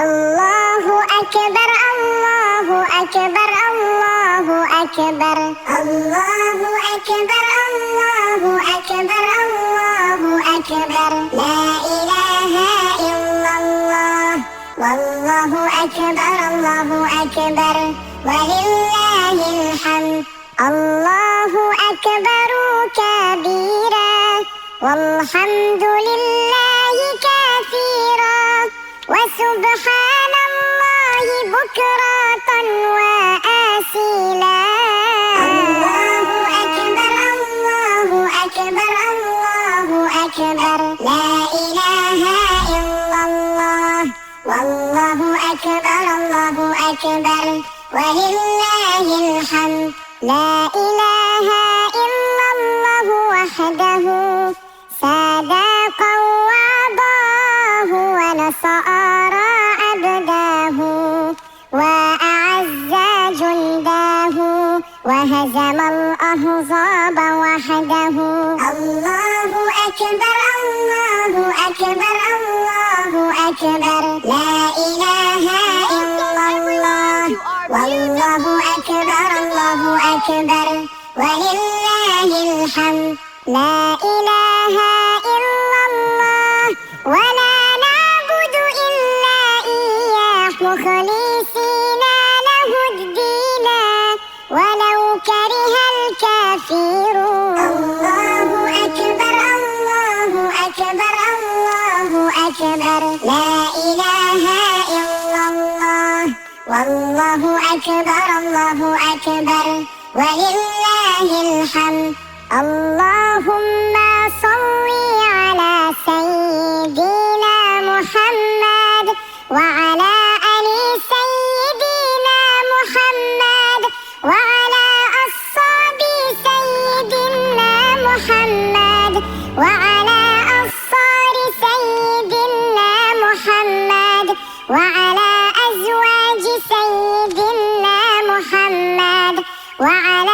الله أكبر الله أكبر الله أكبر الله أكبر الله أكبر الله أكبر لا إله إلا الله والله أكبر الله أكبر ولله الحمد الله أكبر كبيرا والحمد لله كثيرا وسبحان الله بكرة وأصيلا الله أكبر الله أكبر الله أكبر لا إله إلا الله والله أكبر الله أكبر ولله الحمد لا إله إلا الله وحده صدق وعظاه ونصر عبده وأعز جنده وهزم الأحزاب وحده الله أكبر الله أكبر الله أكبر لا إله إلا الله والله أكبر الله أكبر ولله الحمد لا إله إلا الله ولا نعبد إلا إياه مخلصين له الدين ولو كره الكافرون الله أكبر الله أكبر الله أكبر لا إله إلا الله والله أكبر الله أكبر ولله الحمد اللهم صل على سيدنا محمد وعلى آل سيدنا محمد وعلى أصحاب سيدنا محمد وعلى أصهار سيدنا محمد وعلى أزواج سيدنا محمد وعلى